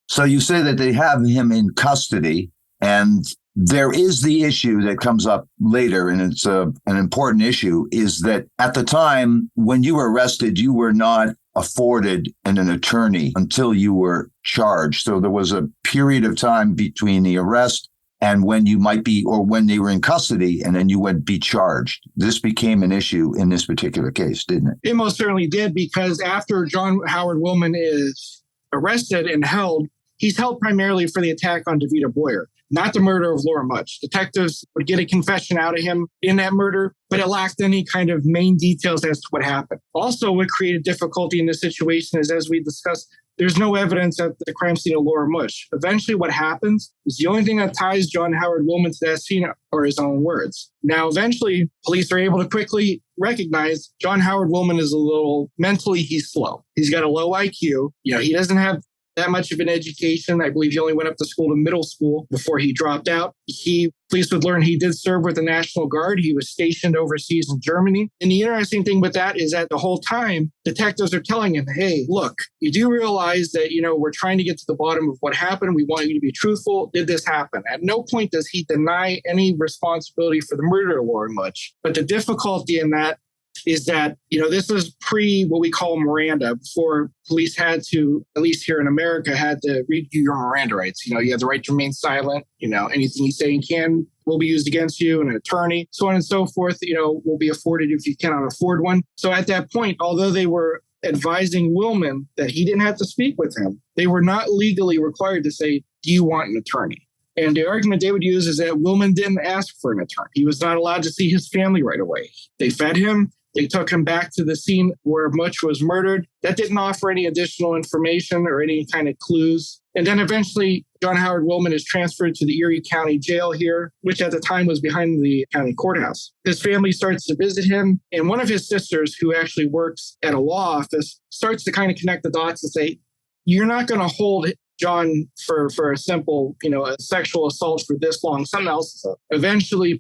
[SPEAKER 4] So you say that they have him in custody, and there is the issue that comes up later, and it's an important issue, is that at the time when you were arrested, you were not afforded an attorney until you were charged. So there was a period of time between the arrest and when you might be, or when they were in custody, and then you would be charged. This became an issue in this particular case, didn't it?
[SPEAKER 5] It most certainly did, because after John Howard Willman is arrested and held, he's held primarily for the attack on DeVito Boyer, not the murder of Laura Mutch. Detectives would get a confession out of him in that murder, but it lacked any kind of main details as to what happened. Also, what created difficulty in this situation is, as we discussed, there's no evidence at the crime scene of Laura Mutch. Eventually, what happens is the only thing that ties John Howard Willman to that scene are his own words. Now, eventually, police are able to quickly recognize John Howard Willman is a little mentally, he's slow. He's got a low IQ. He doesn't have that much of an education. I believe he only went up to school to middle school before he dropped out. Police would learn he did serve with the National Guard. He was stationed overseas in Germany. And the interesting thing with that is that the whole time, detectives are telling him, hey, look, you do realize that, we're trying to get to the bottom of what happened. We want you to be truthful. Did this happen? At no point does he deny any responsibility for the murder of Laura Mutch. But the difficulty in that is that, this is pre what we call Miranda, before police had to, at least here in America, had to read you your Miranda rights. You have the right to remain silent. Anything you say will be used against you, and an attorney, so on and so forth, will be afforded if you cannot afford one. So at that point, although they were advising Willman that he didn't have to speak with him, they were not legally required to say, do you want an attorney? And the argument they would use is that Willman didn't ask for an attorney. He was not allowed to see his family right away. They fed him. They took him back to the scene where Mutch was murdered. That didn't offer any additional information or any kind of clues. And then eventually, John Howard Willman is transferred to the Erie County Jail here, which at the time was behind the county courthouse. His family starts to visit him. And one of his sisters, who actually works at a law office, starts to kind of connect the dots and say, you're not going to hold John for a simple, a sexual assault for this long. Something else is up. Eventually,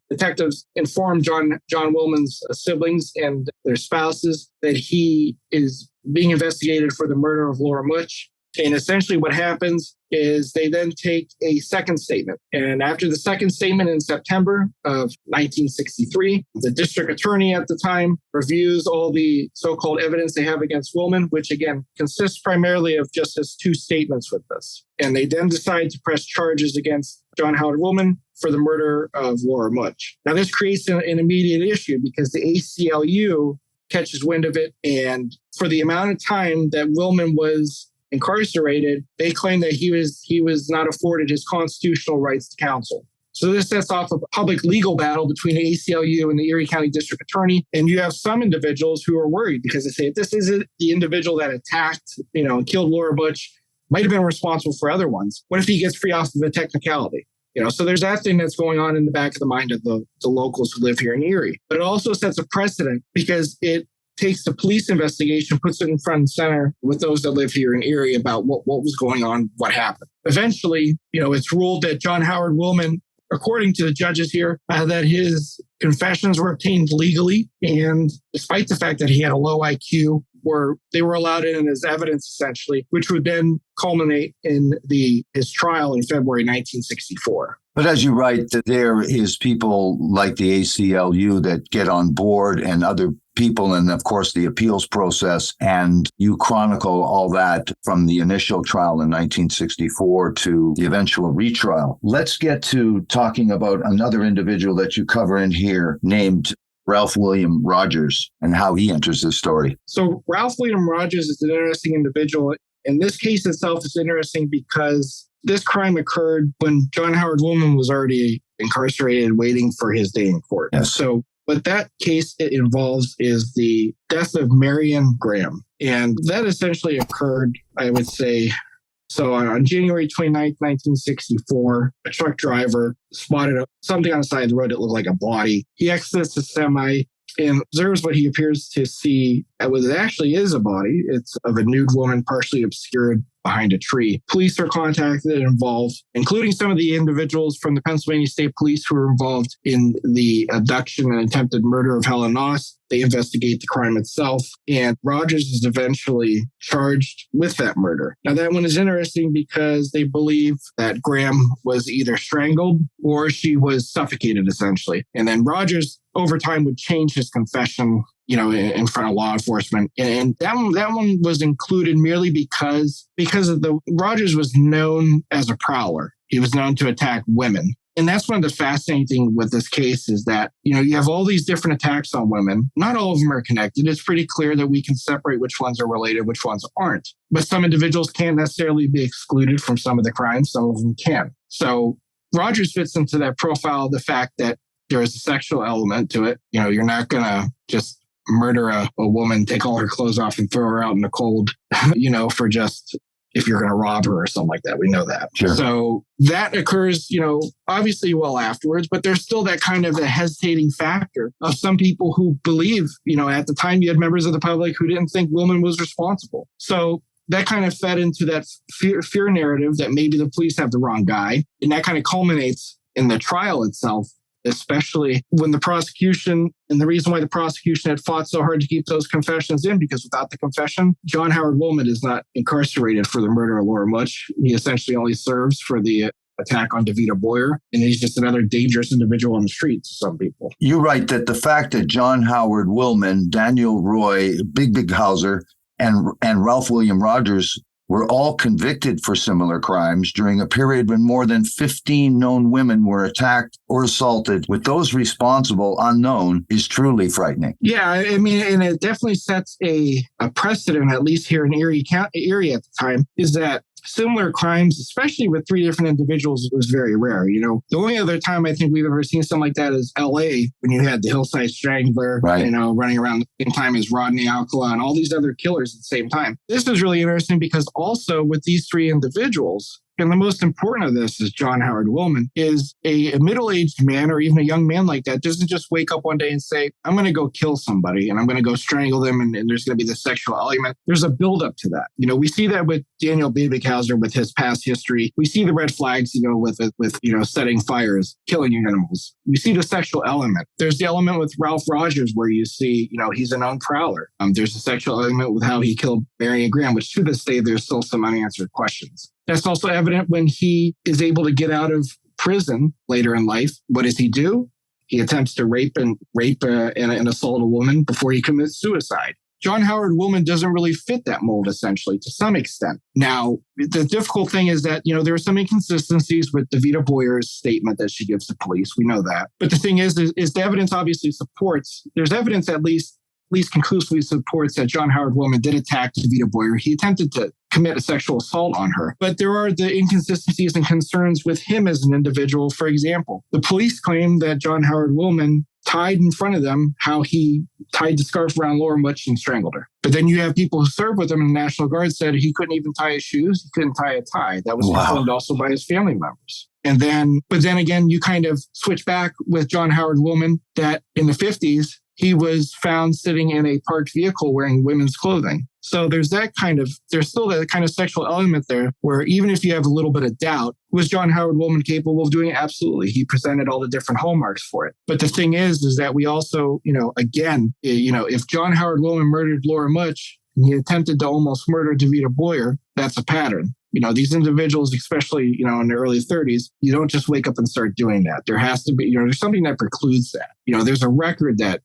[SPEAKER 5] detectives inform John Willman's siblings and their spouses that he is being investigated for the murder of Laura Mutch. And essentially what happens is they then take a second statement. And after the second statement in September of 1963, the district attorney at the time reviews all the so-called evidence they have against Willman, which again consists primarily of just his two statements with this. And they then decide to press charges against John Howard Willman for the murder of Laura Mutch. Now, this creates an immediate issue because the ACLU catches wind of it. And for the amount of time that Willman was incarcerated, they claim that he was not afforded his constitutional rights to counsel. So this sets off a public legal battle between the ACLU and the Erie County District Attorney. And you have some individuals who are worried because they say, if this isn't the individual that attacked, and killed Laura Mutch, might have been responsible for other ones. What if he gets free off of a technicality? So there's that thing that's going on in the back of the mind of the locals who live here in Erie. But it also sets a precedent because it takes the police investigation, puts it in front and center with those that live here in Erie about what was going on, what happened. Eventually, it's ruled that John Howard Willman, according to the judges here, that his confessions were obtained legally. And despite the fact that he had a low IQ, they were allowed in as evidence, essentially, which would then culminate in his trial in February 1964.
[SPEAKER 4] But as you write, there is people like the ACLU that get on board and other people, and of course the appeals process, and you chronicle all that from the initial trial in 1964 to the eventual retrial. Let's get to talking about another individual that you cover in here named Ralph William Rogers and how he enters this story.
[SPEAKER 5] So Ralph William Rogers is an interesting individual. And this case itself is interesting because this crime occurred when John Howard Willman was already incarcerated waiting for his day in court.
[SPEAKER 4] Yes.
[SPEAKER 5] So what that case involves is the death of Marion Graham. And that essentially occurred, I would say, so on January 29th, 1964, a truck driver spotted something on the side of the road that looked like a body. He exits the semi and observes what he appears to see. What it actually is a body. It's of a nude woman partially obscured behind a tree. Police are contacted and involved, including some of the individuals from the Pennsylvania State Police who were involved in the abduction and attempted murder of Helen Knost. They investigate the crime itself, and Rogers is eventually charged with that murder. Now, that one is interesting because they believe that Graham was either strangled or she was suffocated, essentially. And then Rogers, over time, would change his confession, in front of law enforcement. And that one was included merely because Rogers was known as a prowler. He was known to attack women. And that's one of the fascinating things with this case is that, you have all these different attacks on women. Not all of them are connected. It's pretty clear that we can separate which ones are related, which ones aren't. But some individuals can't necessarily be excluded from some of the crimes. Some of them can. So Rogers fits into that profile, the fact that there is a sexual element to it. You're not going to just murder a woman, take all her clothes off and throw her out in the cold, for just if you're going to rob her or something like that. We know that.
[SPEAKER 4] Sure.
[SPEAKER 5] So that occurs, obviously well afterwards, but there's still that kind of a hesitating factor of some people who believe, at the time you had members of the public who didn't think Willman was responsible. So that kind of fed into that fear narrative that maybe the police have the wrong guy. And that kind of culminates in the trial itself, especially when the prosecution, and the reason why the prosecution had fought so hard to keep those confessions in, because without the confession, John Howard Willman is not incarcerated for the murder of Laura Mutch. He essentially only serves for the attack on Davita Boyer, and he's just another dangerous individual on the street to some people.
[SPEAKER 4] You write that the fact that John Howard Willman, Daniel Roy, Big Hauser, and Ralph William Rogers were all convicted for similar crimes during a period when more than 15 known women were attacked or assaulted, with those responsible unknown, is truly frightening.
[SPEAKER 5] Yeah, I mean, and it definitely sets a precedent, at least here in Erie at the time, is that similar crimes, especially with three different individuals, was very rare. The only other time I think we've ever seen something like that is LA, when you had the Hillside Strangler,
[SPEAKER 4] right,
[SPEAKER 5] running around the same time as Rodney Alcala and all these other killers at the same time. This is really interesting because also with these three individuals, and the most important of this is John Howard Willman, is a middle-aged man or even a young man like that doesn't just wake up one day and say, I'm going to go kill somebody and I'm going to go strangle them and there's going to be the sexual element. There's a buildup to that. We see that with Daniel Babikhauser with his past history. We see the red flags, with setting fires, killing animals. We see the sexual element. There's the element with Ralph Rogers where you see, he's a known prowler. There's a sexual element with how he killed Marion Graham, which to this day, there's still some unanswered questions. That's also evident when he is able to get out of prison later in life. What does he do? He attempts to rape and assault a woman before he commits suicide. John Howard Willman doesn't really fit that mold, essentially, to some extent. Now, the difficult thing is that, there are some inconsistencies with Davida Boyer's statement that she gives to police. We know that. But the thing is the evidence obviously supports, there's evidence at least conclusively supports that John Howard Willman did attack Davida Boyer. He attempted to commit a sexual assault on her. But there are the inconsistencies and concerns with him as an individual. For example, the police claim that John Howard Willman tied in front of them how he tied the scarf around Laura Mutch and strangled her. But then you have people who served with him in the National Guard said he couldn't even tie his shoes. He couldn't tie a tie. That was confirmed also by his family members. But then again, you kind of switch back with John Howard Willman that in the 50s, he was found sitting in a parked vehicle wearing women's clothing. So there's still that kind of sexual element there where even if you have a little bit of doubt, was John Howard Willman capable of doing it? Absolutely. He presented all the different hallmarks for it. But the thing is that we also, if John Howard Willman murdered Laura Mutch and he attempted to almost murder Davida Boyer, that's a pattern. These individuals, especially, in their early 30s, you don't just wake up and start doing that. There has to be, there's something that precludes that. There's a record that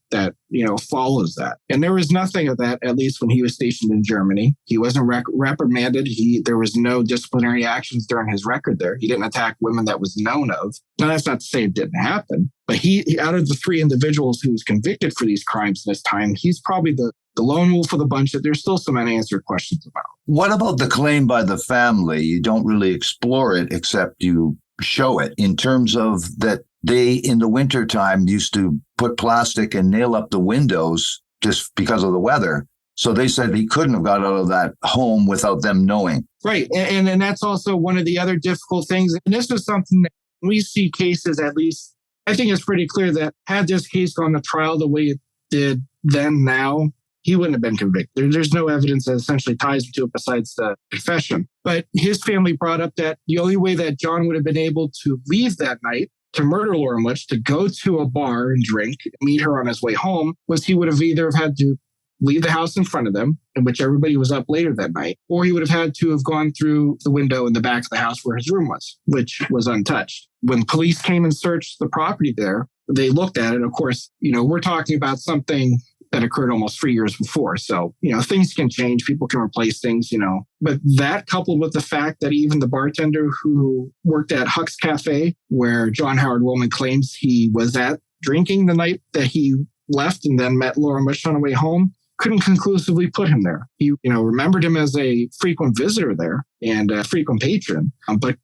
[SPEAKER 5] follows that. And there was nothing of that, at least when he was stationed in Germany. He wasn't reprimanded. There was no disciplinary actions during his record there. He didn't attack women that was known of. Now, that's not to say it didn't happen. But he out of the three individuals who was convicted for these crimes in this time, he's probably the lone wolf of the bunch that there's still some unanswered questions about.
[SPEAKER 4] What about the claim by the family? You don't really explore it except you show it in terms of that they, in the wintertime, used to put plastic and nail up the windows just because of the weather. So they said he couldn't have got out of that home without them knowing.
[SPEAKER 5] Right. And that's also one of the other difficult things. And this is something that we see cases, at least, I think it's pretty clear that had this case gone to trial the way it did then now, he wouldn't have been convicted. There's no evidence that essentially ties him to it besides the confession. But his family brought up that the only way that John would have been able to leave that night to murder Laura Mutch, to go to a bar and drink, meet her on his way home, was he would have either had to leave the house in front of them, in which everybody was up later that night, or he would have had to have gone through the window in the back of the house where his room was, which was untouched. When police came and searched the property there, they looked at it. Of course, we're talking about something that occurred almost 3 years before. So, things can change. People can replace things, But that coupled with the fact that even the bartender who worked at Huck's Cafe, where John Howard Willman claims he was at drinking the night that he left and then met Laura Mutch on the way home, couldn't conclusively put him there. He, remembered him as a frequent visitor there and a frequent patron. But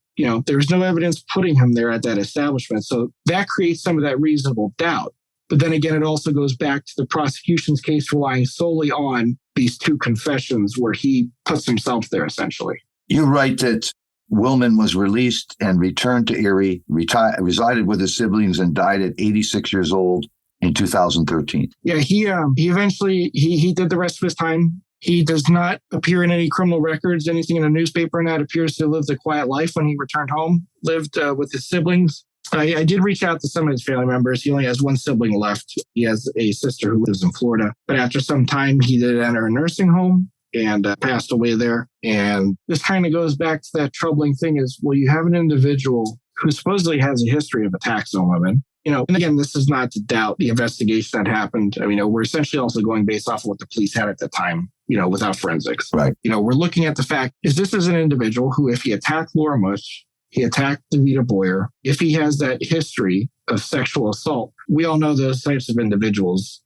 [SPEAKER 5] there's no evidence putting him there at that establishment. So that creates some of that reasonable doubt. But then again, it also goes back to the prosecution's case relying solely on these two confessions where he puts himself there, essentially.
[SPEAKER 4] You write that Willman was released and returned to Erie, resided with his siblings, and died at 86 years old in 2013.
[SPEAKER 5] Yeah, he eventually did the rest of his time. He does not appear in any criminal records, anything in a newspaper, and that appears to have lived a quiet life when he returned home, lived with his siblings. I did reach out to some of his family members. He only has one sibling left. He has a sister who lives in Florida. But after some time, he did enter a nursing home and passed away there. And this kind of goes back to that troubling thing is, well, you have an individual who supposedly has a history of attacks on women. And again, this is not to doubt the investigation that happened. I mean, we're essentially also going based off of what the police had at the time, without forensics.
[SPEAKER 4] Right.
[SPEAKER 5] We're looking at the fact, is this is an individual who, if he attacked Laura Mutch, he attacked Davida Boyer, if he has that history of sexual assault, we all know those types of individuals,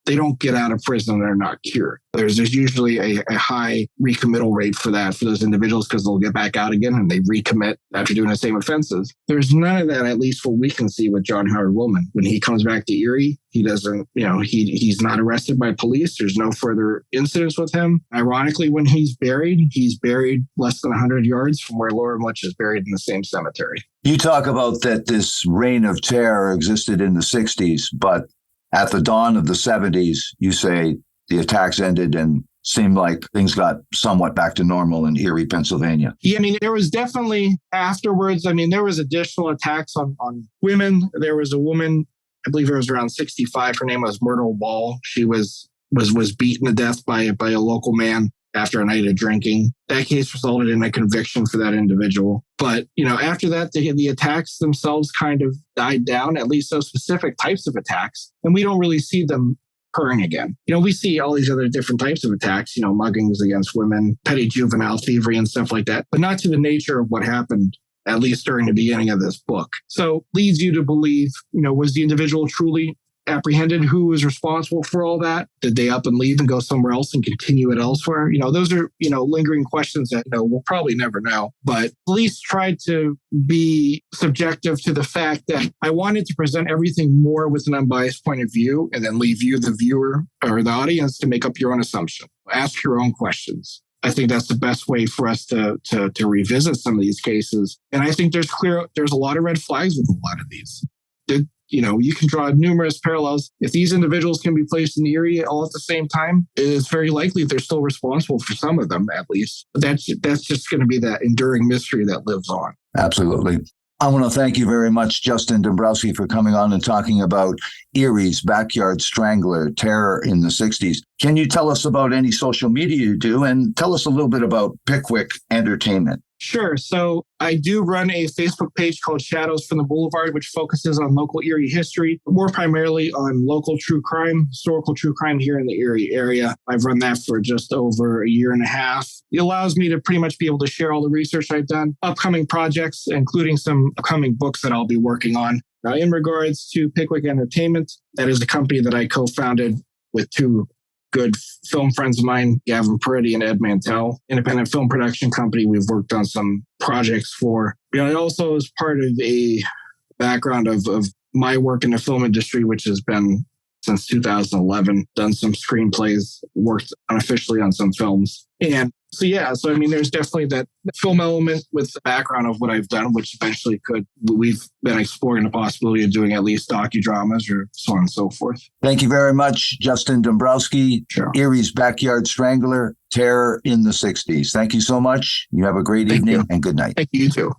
[SPEAKER 5] they don't get out of prison and they're not cured. There's usually a high recommittal rate for that for those individuals because they'll get back out again and they recommit after doing the same offenses. There's none of that, at least what we can see with John Howard Willman. When he comes back to Erie, he doesn't, he's not arrested by police. There's no further incidents with him. Ironically, when he's buried less than 100 yards from where Laura Mutch is buried in the same cemetery.
[SPEAKER 4] You talk about that this reign of terror existed in the 60s, but at the dawn of the 70s, you say the attacks ended and seemed like things got somewhat back to normal in Erie, Pennsylvania.
[SPEAKER 5] Yeah, there was definitely afterwards. There was additional attacks on women. There was a woman, I believe it was around 65. Her name was Myrtle Ball. She was beaten to death by a local man after a night of drinking. That case resulted in a conviction for that individual. But, after that, the attacks themselves kind of died down, at least those specific types of attacks. And we don't really see them occurring again. We see all these other different types of attacks, muggings against women, petty juvenile thievery and stuff like that, but not to the nature of what happened, at least during the beginning of this book. So leads you to believe, was the individual truly apprehended? Who was responsible for all that? Did they up and leave and go somewhere else and continue it elsewhere? Those are, lingering questions that, we'll probably never know. But at least try to be subjective to the fact that I wanted to present everything more with an unbiased point of view and then leave you, the viewer or the audience, to make up your own assumption. Ask your own questions. I think that's the best way for us to revisit some of these cases. And I think there's a lot of red flags with a lot of these. You can draw numerous parallels. If these individuals can be placed in the Erie all at the same time, it's very likely they're still responsible for some of them, at least. But that's just going to be that enduring mystery that lives on.
[SPEAKER 4] Absolutely. I want to thank you very much, Justin Dombrowski, for coming on and talking about ERIE'S Backyard Strangler, Terror in the 60s. Can you tell us about any social media you do and tell us a little bit about Pickwick Entertainment?
[SPEAKER 5] Sure. So I do run a Facebook page called Shadows from the Boulevard, which focuses on local Erie history, but more primarily on local true crime, historical true crime here in the Erie area. I've run that for just over a year and a half. It allows me to pretty much be able to share all the research I've done, upcoming projects, including some upcoming books that I'll be working on. Now, in regards to Pickwick Entertainment, that is the company that I co-founded with two good film friends of mine, Gavin Peretti and Ed Mantell, independent film production company we've worked on some projects for. It also is part of a background of my work in the film industry, which has been since 2011, done some screenplays, worked unofficially on some films. And so there's definitely that film element with the background of what I've done, which eventually we've been exploring the possibility of doing at least docudramas or so on and so forth.
[SPEAKER 4] Thank you very much, Justin Dombrowski.
[SPEAKER 5] Sure.
[SPEAKER 4] ERIE'S Backyard Strangler, Terror in the 60s. Thank you so much. You have a great evening and good night.
[SPEAKER 5] Thank you, too.